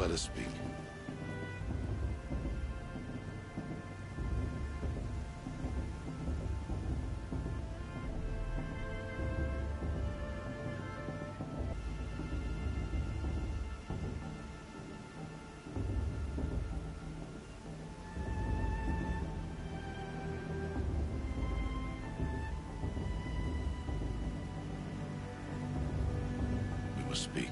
Let us speak. We must speak.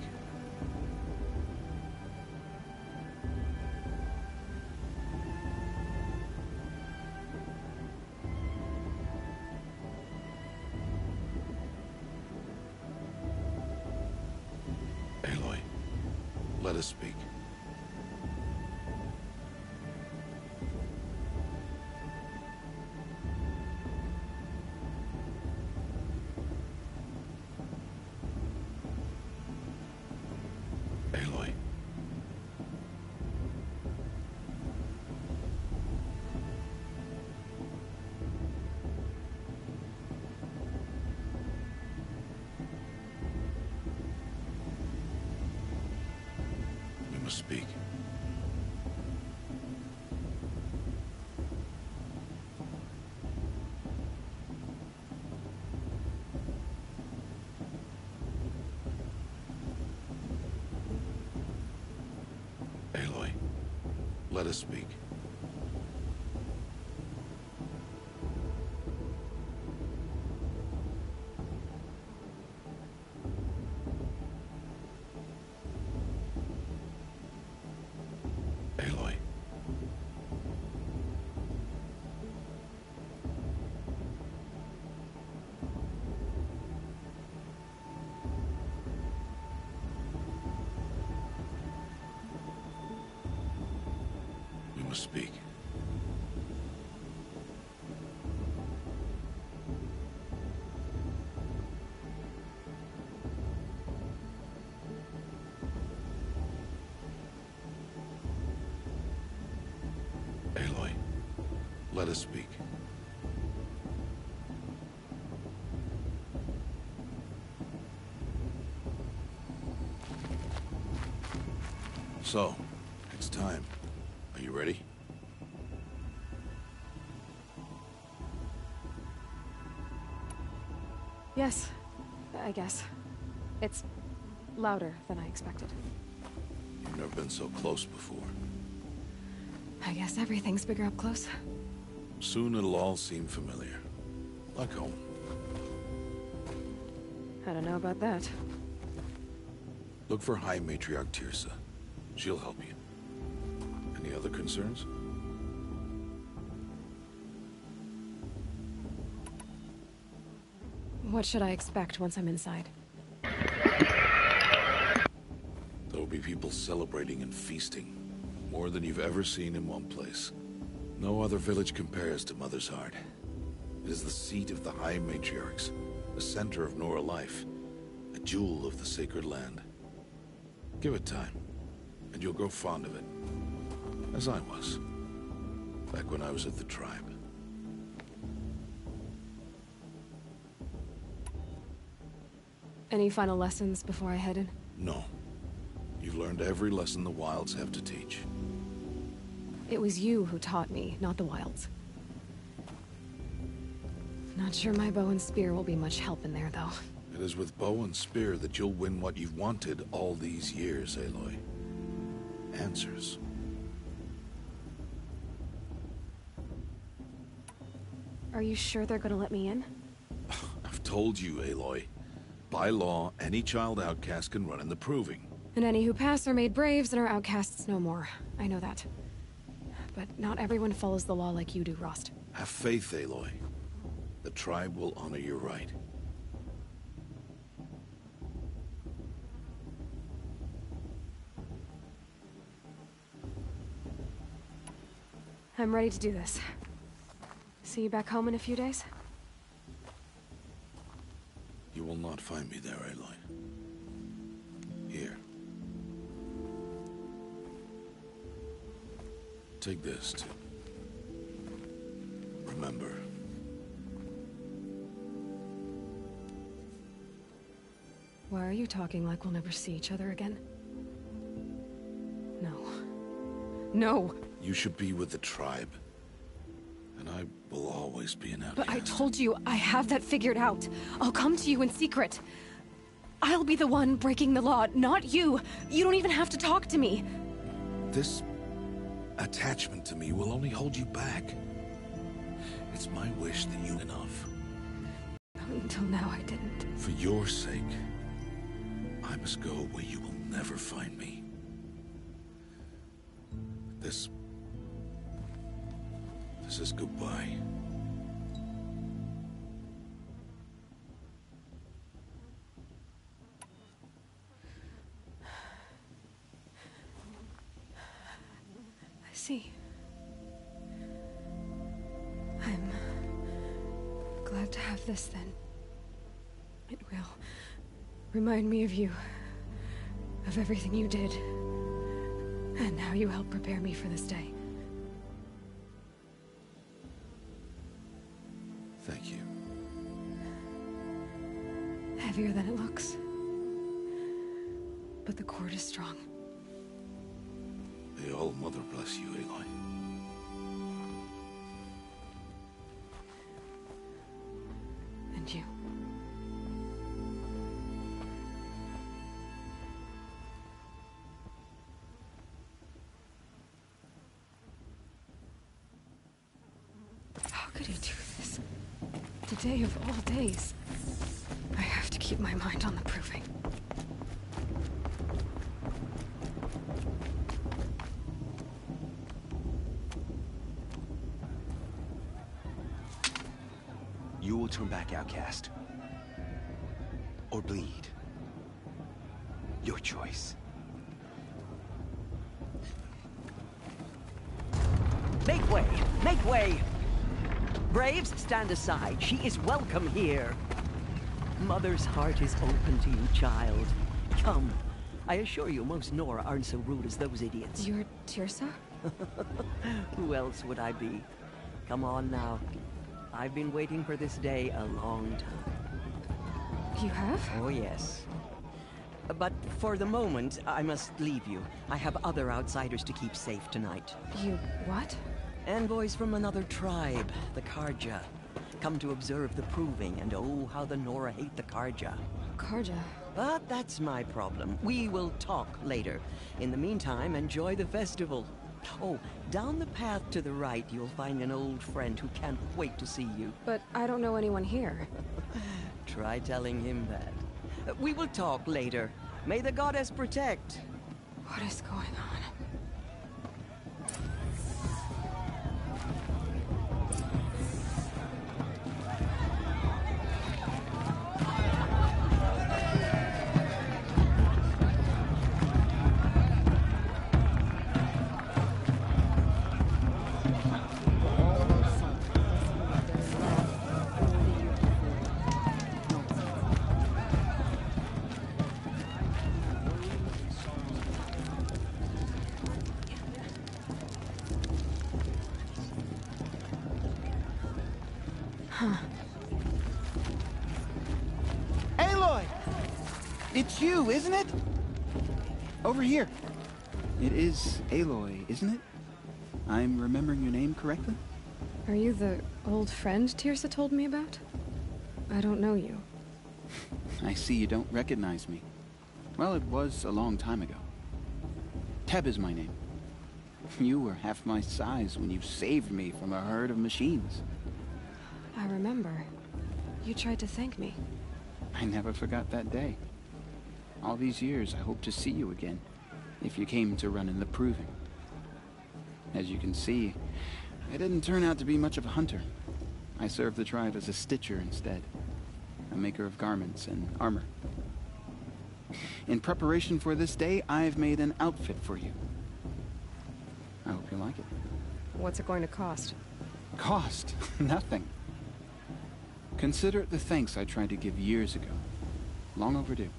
Aloy, let us speak. Aloy. We must speak. Aloy, let us speak. Aloy. We must speak. Aloy, let us speak. So, it's time. Are you ready? Yes, I guess. It's louder than I expected. You've never been so close before. I guess everything's bigger up close. Soon it'll all seem familiar. Like home. I don't know about that. Look for High Matriarch Teersa. She'll help you. Any other concerns? What should I expect once I'm inside? There will be people celebrating and feasting. More than you've ever seen in one place. No other village compares to Mother's Heart. It is the seat of the High Matriarchs, the center of Nora life, a jewel of the sacred land. Give it time, and you'll grow fond of it. As I was, back when I was at the tribe. Any final lessons before I head in? No. You've learned every lesson the Wilds have to teach. It was you who taught me, not the Wilds. Not sure my bow and spear will be much help in there, though. It is with bow and spear that you'll win what you've wanted all these years, Aloy. Answers. Are you sure they're gonna let me in? I've told you, Aloy. By law, any child outcast can run in the Proving. And any who pass are made braves and are outcasts no more. I know that. But not everyone follows the law like you do, Rost. Have faith, Aloy. The tribe will honor your right. I'm ready to do this. See you back home in a few days? You will not find me there, Aloy. Here. Take this to remember. Why are you talking like we'll never see each other again? No. You should be with the tribe. And I will always be an outcast. But I told you, I have that figured out. I'll come to you in secret. I'll be the one breaking the law, not you. You don't even have to talk to me. This attachment to me will only hold you back. It's my wish that you enough. Until now, I didn't. For your sake, I must go where you will never find me. This is goodbye. I see. I'm glad to have this then. It will remind me of you, of everything you did, and how you helped prepare me for this day. Thank you. Heavier than it looks. But the cord is strong. May all Mother bless you, Aloy. And you. How could he do this? The day of all days. I have to keep my mind on the proving. You will turn back, outcast. Or bleed. Your choice. Make way! Make way! Braves, stand aside. She is welcome here. Mother's heart is open to you, child. Come. I assure you, most Nora aren't so rude as those idiots. You're Teersa? Who else would I be? Come on now. I've been waiting for this day a long time. You have? Oh, yes. But for the moment, I must leave you. I have other outsiders to keep safe tonight. You what? Envoys from another tribe, the Carja. Come to observe the proving, and oh, how the Nora hate the Carja. Carja. But that's my problem. We will talk later. In the meantime, enjoy the festival. Oh, down the path to the right, you'll find an old friend who can't wait to see you. But I don't know anyone here. Try telling him that. We will talk later. May the goddess protect. What is going on? Aloy! It's you, isn't it? Over here. It is Aloy, isn't it? I'm remembering your name correctly? Are you the old friend Teersa told me about? I don't know you. I see you don't recognize me. Well, it was a long time ago. Teb is my name. You were half my size when you saved me from a herd of machines. I remember. You tried to thank me. I never forgot that day. All these years, I hope to see you again, if you came to run in the proving. As you can see, I didn't turn out to be much of a hunter. I served the tribe as a stitcher instead, a maker of garments and armor. In preparation for this day, I've made an outfit for you. I hope you like it. What's it going to cost? Cost? Nothing. Consider it the thanks I tried to give years ago. Long overdue.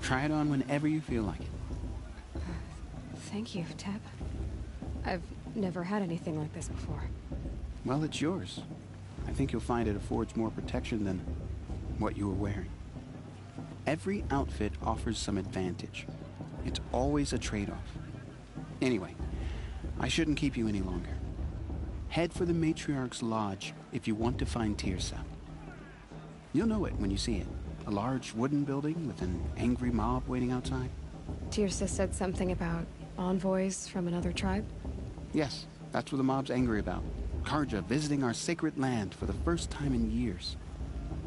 Try it on whenever you feel like it. Thank you, Teb. I've never had anything like this before. Well, it's yours. I think you'll find it affords more protection than what you were wearing. Every outfit offers some advantage. It's always a trade-off. Anyway, I shouldn't keep you any longer. Head for the Matriarch's Lodge if you want to find Teersa. You'll know it when you see it. A large wooden building with an angry mob waiting outside. Teersa said something about envoys from another tribe? Yes, that's what the mob's angry about. Carja visiting our sacred land for the first time in years.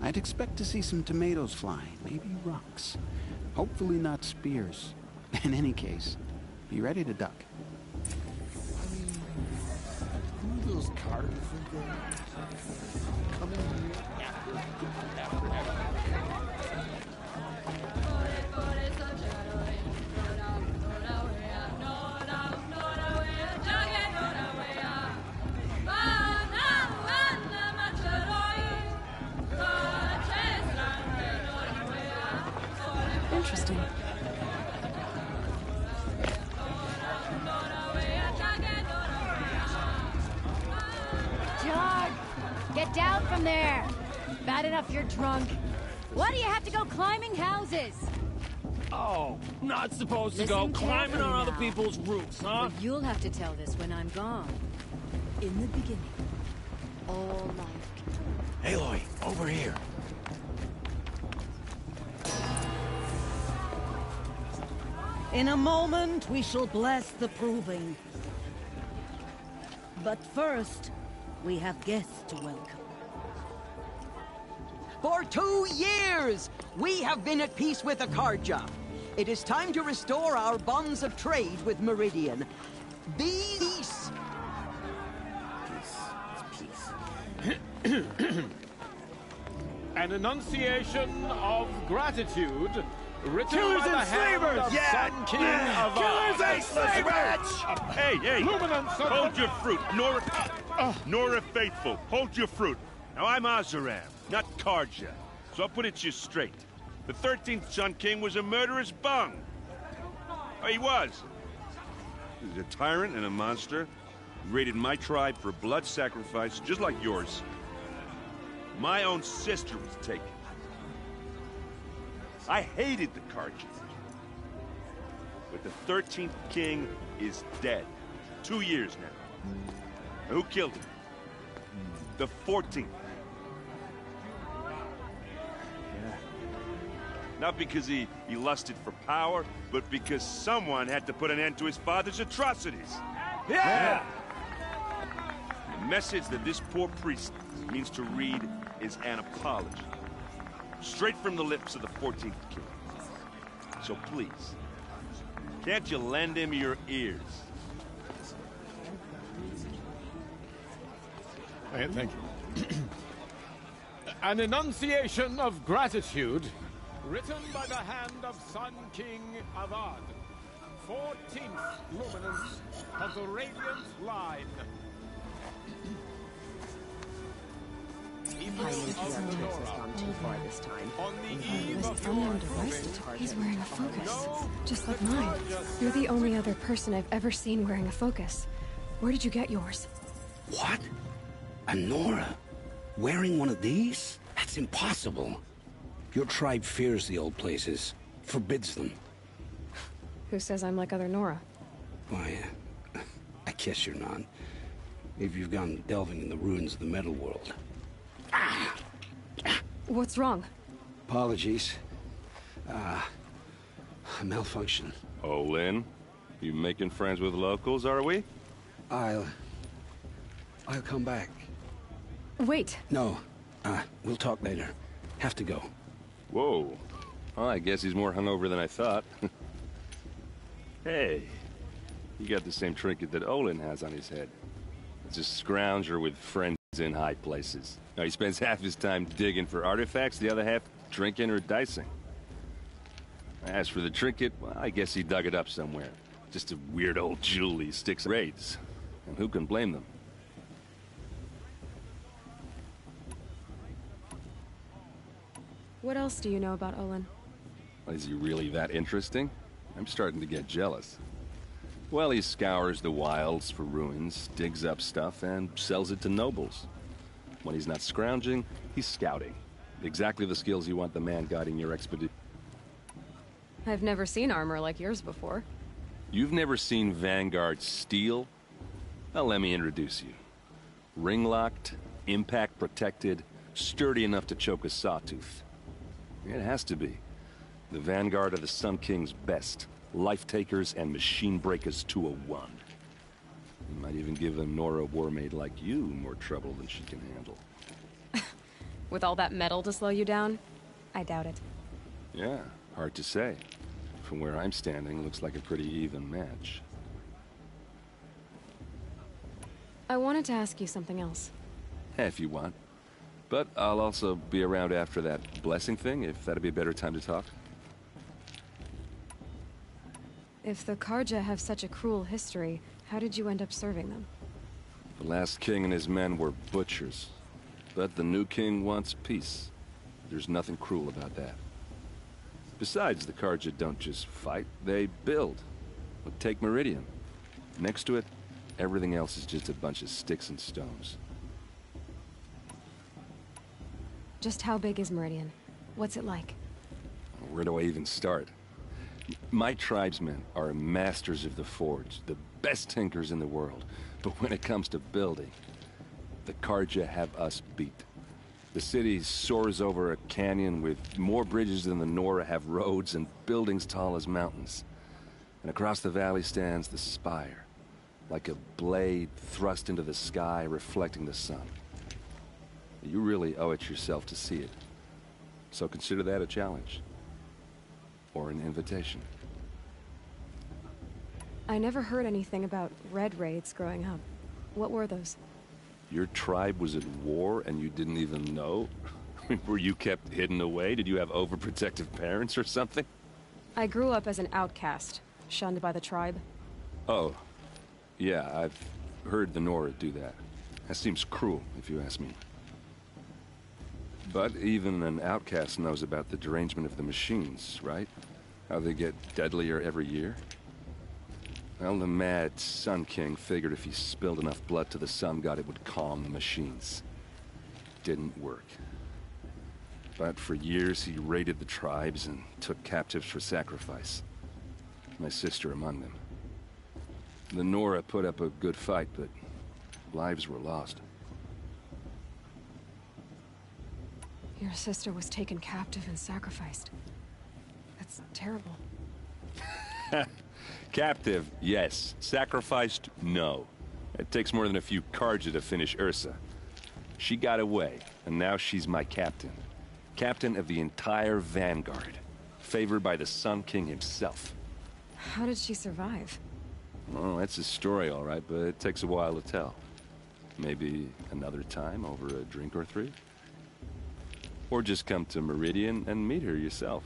I'd expect to see some tomatoes fly, maybe rocks. Hopefully not spears. In any case, be ready to duck. Who those Carja think they are? Coming here after Interesting. Jog! Get down from there! Bad enough you're drunk. Why do you have to go climbing houses? Oh, not supposed to Listen go climbing on carefully other now. people's roofs, huh? But you'll have to tell this when I'm gone. In the beginning, all life. Aloy, over here. In a moment, we shall bless the proving. But first, we have guests to welcome. For 2 years, we have been at peace with the Carja. It is time to restore our bonds of trade with Meridian. Peace. An enunciation of gratitude written Killers by the and hand slavers! of Yeah! Sun King Avad. Killers and slavers! Hey, hey! Luminance of Hold your fruit, Nora. Nora Faithful, hold your fruit. Now I'm Azaram, not Carja, so I'll put it to you straight. The 13th Sun King was a murderous bung. Oh, he was. He was a tyrant and a monster. He raided my tribe for blood sacrifice, just like yours. My own sister was taken. I hated the Carja. But the 13th king is dead. 2 years now. And who killed him? The 14th. Yeah. Not because he lusted for power, but because someone had to put an end to his father's atrocities. Yeah! The message that this poor priest means to read is an apology. Straight from the lips of the 14th king. So please, can't you lend him your ears? Thank you. An enunciation of gratitude written by the hand of Sun King Avad, 14th luminance of the Radiant Line. People of the Nora, Too far this time. on the eve of I'm your on device. proving, He's wearing a focus. No. Just like mine. You're the only other person I've ever seen wearing a focus. Where did you get yours? What? A Nora? Wearing one of these? That's impossible. Your tribe fears the old places. Forbids them. Who says I'm like other Nora? Why, I guess you're not. If you've gone delving in the ruins of the metal world. What's wrong? Apologies. A malfunction. Oh, Lynn, you making friends with locals, are we? I'll come back. Wait. No, we'll talk later. Have to go. Whoa. Well, I guess he's more hungover than I thought. Hey, you got the same trinket that Olin has on his head. It's a scrounger with friends in high places. Now, he spends half his time digging for artifacts, the other half drinking or dicing. As for the trinket, well, I guess he dug it up somewhere. Just a weird old jewel he sticks in raids. And who can blame them? What else do you know about Olin? Is he really that interesting? I'm starting to get jealous. Well, he scours the wilds for ruins, digs up stuff, and sells it to nobles. When he's not scrounging, he's scouting. Exactly the skills you want the man guiding your expedition. I've never seen armor like yours before. You've never seen Vanguard steel? Well, let me introduce you. Ring-locked, impact-protected, sturdy enough to choke a sawtooth. It has to be. The Vanguard of the Sun King's best. Life-takers and machine-breakers to a one. You might even give a Nora Warmaid like you more trouble than she can handle. With all that metal to slow you down? I doubt it. Yeah, hard to say. From where I'm standing, looks like a pretty even match. I wanted to ask you something else. If you want. But I'll also be around after that blessing thing, if that'd be a better time to talk. If the Carja have such a cruel history, how did you end up serving them? The last king and his men were butchers. But the new king wants peace. There's nothing cruel about that. Besides, the Carja don't just fight, they build. Look, take Meridian. Next to it, everything else is just a bunch of sticks and stones. Just how big is Meridian? What's it like? Where do I even start? My tribesmen are masters of the forge, the best tinkers in the world. But when it comes to building, the Carja have us beat. The city soars over a canyon with more bridges than the Nora have roads and buildings tall as mountains. And across the valley stands the spire, like a blade thrust into the sky reflecting the sun. You really owe it yourself to see it. So consider that a challenge. Or an invitation. I never heard anything about Red Raids growing up. What were those? Your tribe was at war and you didn't even know? Were you kept hidden away? Did you have overprotective parents or something? I grew up as an outcast, shunned by the tribe. Oh. Yeah, I've heard the Nora do that. That seems cruel, if you ask me. But even an outcast knows about the derangement of the machines, right? How they get deadlier every year? Well, the mad Sun King figured if he spilled enough blood to the Sun God, it would calm the machines. Didn't work. But for years, he raided the tribes and took captives for sacrifice. My sister among them. The Nora put up a good fight, but lives were lost. Your sister was taken captive and sacrificed. That's terrible. Captive, yes. Sacrificed, no. It takes more than a few Carja to finish Ursa. She got away, and now she's my captain. Captain of the entire Vanguard. Favored by the Sun King himself. How did she survive? Oh, that's a story, all right, but it takes a while to tell. Maybe another time over a drink or three? Or just come to Meridian and meet her yourself.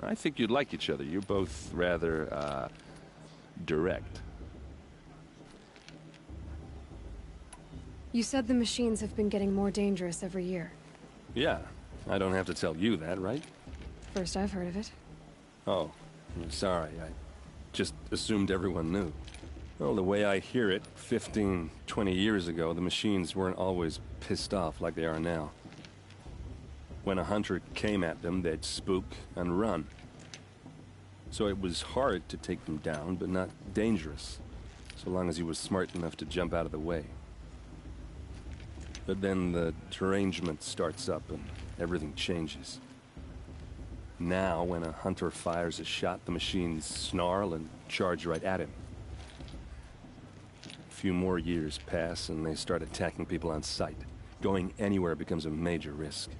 I think you'd like each other. You're both rather, direct. You said the machines have been getting more dangerous every year. Yeah, I don't have to tell you that, right? First I've heard of it. Oh, I'm sorry. I just assumed everyone knew. Well, the way I hear it, 15, 20 years ago, the machines weren't always pissed off like they are now. When a hunter came at them, they'd spook and run. So it was hard to take them down, but not dangerous, so long as he was smart enough to jump out of the way. But then the derangement starts up and everything changes. Now, when a hunter fires a shot, the machines snarl and charge right at him. A few more years pass and they start attacking people on sight. Going anywhere becomes a major risk.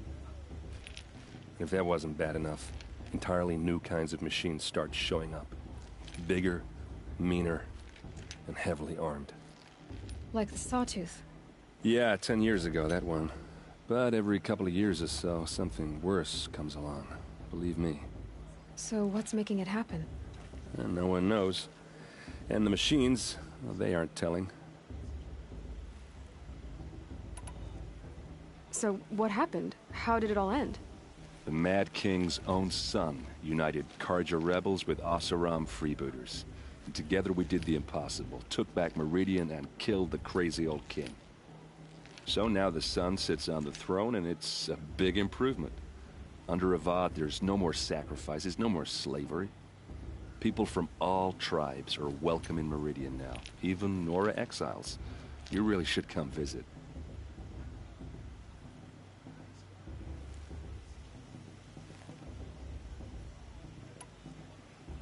If that wasn't bad enough, entirely new kinds of machines start showing up. Bigger, meaner, and heavily armed. Like the Sawtooth. Yeah, 10 years ago, that one. But every couple of years or so, something worse comes along. Believe me. So what's making it happen? And no one knows. And the machines, well, they aren't telling. So what happened? How did it all end? The Mad King's own son united Carja rebels with Oseram freebooters. And together we did the impossible, took back Meridian and killed the crazy old king. So now the son sits on the throne and it's a big improvement. Under Avad, there's no more sacrifices, no more slavery. People from all tribes are welcome in Meridian now, even Nora exiles. You really should come visit.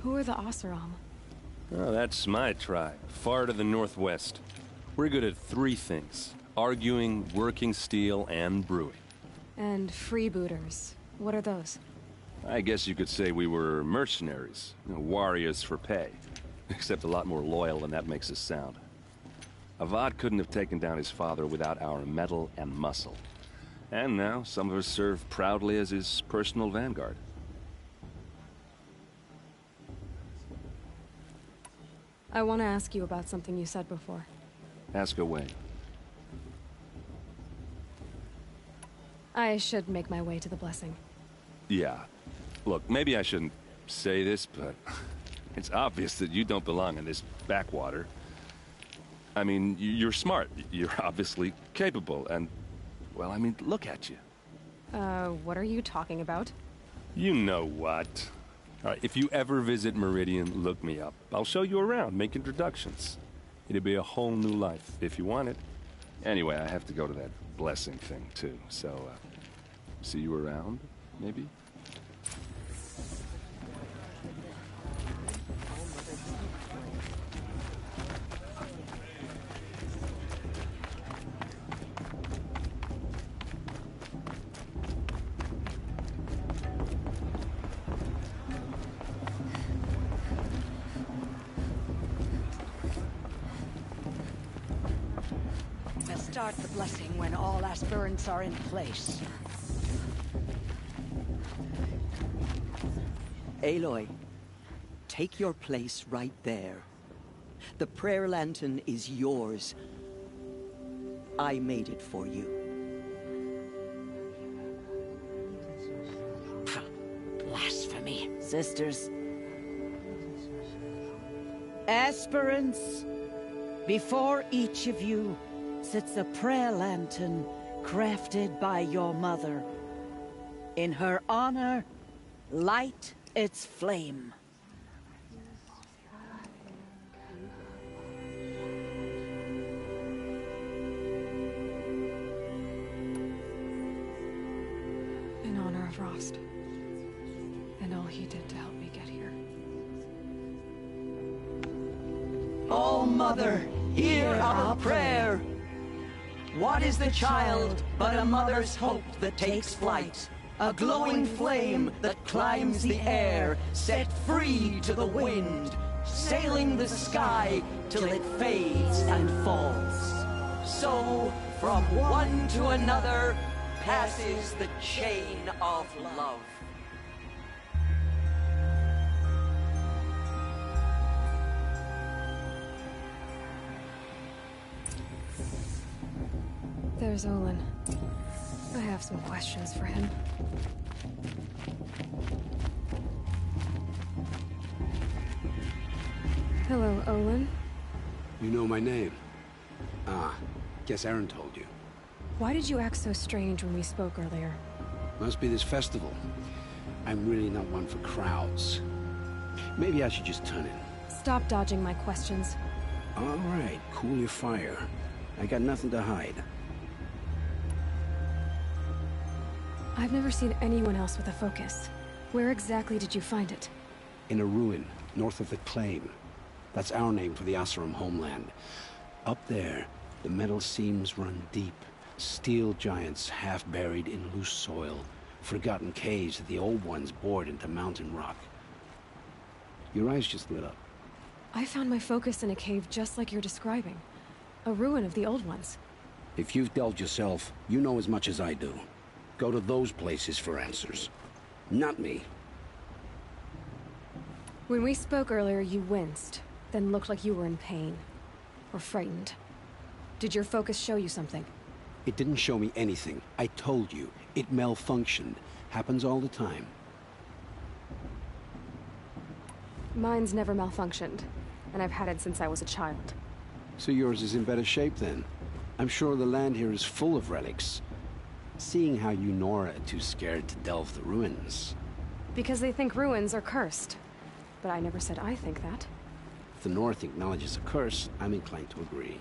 Who are the Oseram? Oh, that's my tribe, far to the northwest. We're good at 3 things: arguing, working steel, and brewing. And freebooters. What are those? I guess you could say we were mercenaries, warriors for pay. Except a lot more loyal than that makes us sound. Avad couldn't have taken down his father without our metal and muscle. And now, some of us serve proudly as his personal vanguard. I want to ask you about something you said before. Ask away. I should make my way to the blessing. Yeah. Look, maybe I shouldn't say this, but it's obvious that you don't belong in this backwater. I mean, you're smart. You're obviously capable, and, well, I mean, look at you. What are you talking about? You know what. All right, if you ever visit Meridian, look me up. I'll show you around, make introductions. It'll be a whole new life, if you want it. Anyway, I have to go to that blessing thing, too, so, see you around, maybe? Start the blessing when all aspirants are in place. Aloy, take your place right there. The prayer lantern is yours. I made it for you. Blasphemy. Sisters. Aspirants, before each of you sits a prayer lantern crafted by your mother. In her honor, light its flame. In honor of Rost. And all he did to help me get here. Oh, Mother, hear our prayer. What is the child but a mother's hope that takes flight? A glowing flame that climbs the air, set free to the wind, sailing the sky till it fades and falls. So, from one to another, passes the chain of love. There's Olin. I have some questions for him. Hello, Olin. You know my name? Ah, guess Aaron told you. Why did you act so strange when we spoke earlier? Must be this festival. I'm really not one for crowds. Maybe I should just turn in. Stop dodging my questions. All right, cool your fire. I got nothing to hide. I've never seen anyone else with a focus. Where exactly did you find it? In a ruin, north of the Claim. That's our name for the Oseram homeland. Up there, the metal seams run deep. Steel giants half buried in loose soil. Forgotten caves that the old ones bored into mountain rock. Your eyes just lit up. I found my focus in a cave just like you're describing. A ruin of the old ones. If you've delved yourself, you know as much as I do. Go to those places for answers. Not me. When we spoke earlier, you winced, then looked like you were in pain. Or frightened. Did your focus show you something? It didn't show me anything. I told you, It malfunctioned. Happens all the time. Mine's never malfunctioned, and I've had it since I was a child. So yours is in better shape then. I'm sure the land here is full of relics. Seeing how you Nora are too scared to delve the ruins. Because they think ruins are cursed. But I never said I think that. If the North acknowledges a curse, I'm inclined to agree.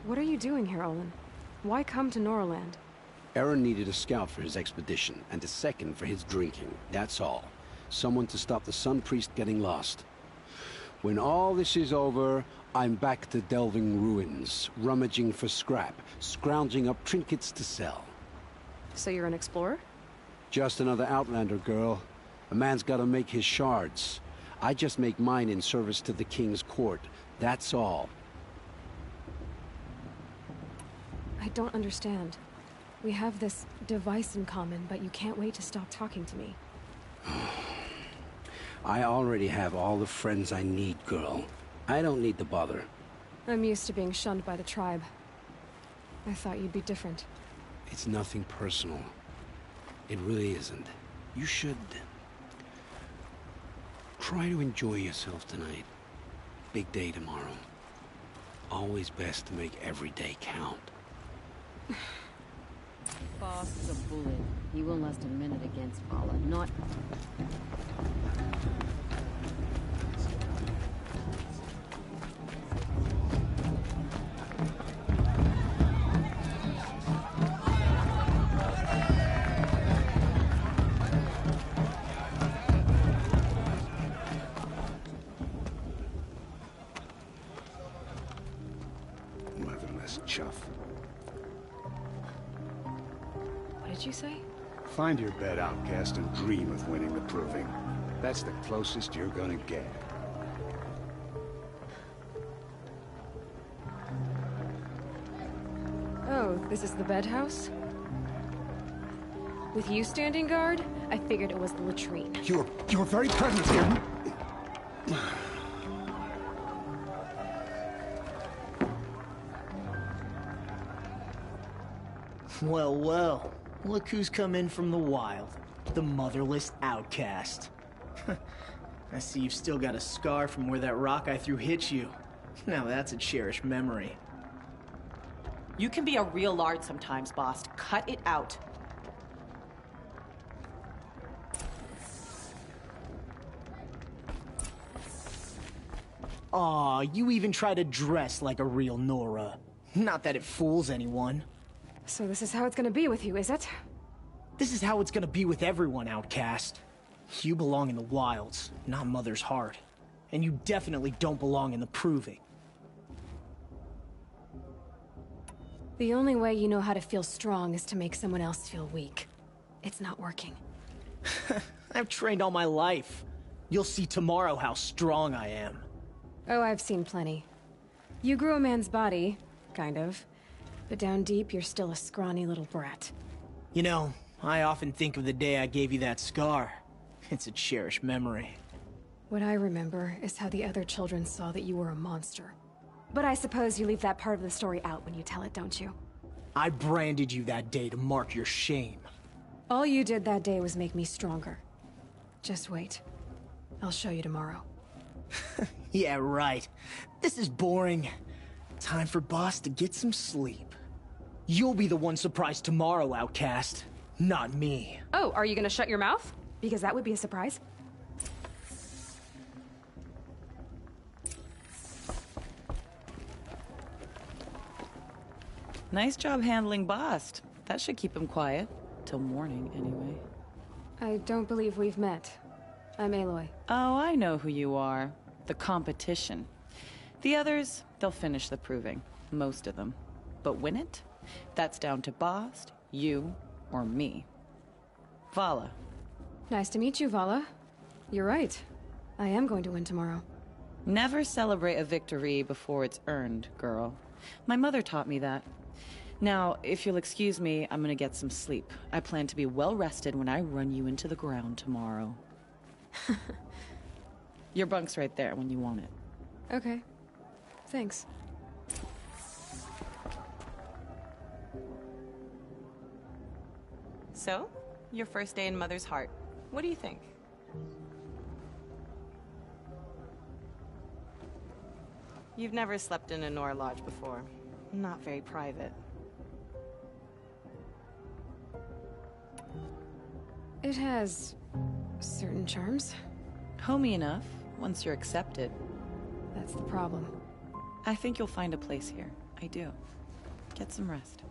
What are you doing here, Olin? Why come to Noraland? Aaron needed a scout for his expedition, and a second for his drinking. That's all. Someone to stop the Sun Priest getting lost. When all this is over, I'm back to delving ruins, rummaging for scrap, scrounging up trinkets to sell. So you're an explorer? Just another Outlander, girl. A man's gotta make his shards. I just make mine in service to the King's court. That's all. I don't understand. We have this device in common, but you can't wait to stop talking to me. I already have all the friends I need, girl. I don't need the bother. I'm used to being shunned by the tribe. I thought you'd be different. It's nothing personal. It really isn't. You should... try to enjoy yourself tonight. Big day tomorrow. Always best to make every day count. Boss is a bullet. He won't last a minute against Vala. Not... Motherless chuff. What did you say? Find your bed, outcast, and dream of winning the Proving. That's the closest you're gonna get. Oh, this is the bed house? With you standing guard, I figured it was the latrine. Your very presence here... Well, well. Look who's come in from the wild. The motherless outcast. I see you've still got a scar from where that rock I threw hit you. Now that's a cherished memory. You can be a real lard sometimes, boss. Cut it out. Aw, you even try to dress like a real Nora. Not that it fools anyone. So this is how it's gonna be with you, is it? This is how it's gonna be with everyone, outcast. You belong in the wilds, not Mother's Heart. And you definitely don't belong in the Proving. The only way you know how to feel strong is to make someone else feel weak. It's not working. I've trained all my life. You'll see tomorrow how strong I am. Oh, I've seen plenty. You grew a man's body, kind of. But down deep, you're still a scrawny little brat. You know, I often think of the day I gave you that scar. It's a cherished memory. What I remember is how the other children saw that you were a monster. But I suppose you leave that part of the story out when you tell it, don't you? I branded you that day to mark your shame. All you did that day was make me stronger. Just wait. I'll show you tomorrow. Yeah, right. This is boring. Time for Boss to get some sleep. You'll be the one surprised tomorrow, outcast. Not me. Oh, are you gonna shut your mouth? Because that would be a surprise. Nice job handling Bast. That should keep him quiet. Till morning, anyway. I don't believe we've met. I'm Aloy. Oh, I know who you are. The competition. The others, they'll finish the Proving. Most of them. But win it? That's down to Bast, you, or me. Vala. Nice to meet you, Vala. You're right. I am going to win tomorrow. Never celebrate a victory before it's earned, girl. My mother taught me that. Now, if you'll excuse me, I'm gonna get some sleep. I plan to be well rested when I run you into the ground tomorrow. Your bunk's right there when you want it. Okay. Thanks. So, your first day in Mother's Heart. What do you think? You've never slept in a Nora Lodge before. Not very private. It has certain charms. Homey enough, once you're accepted. That's the problem. I think you'll find a place here. I do. Get some rest.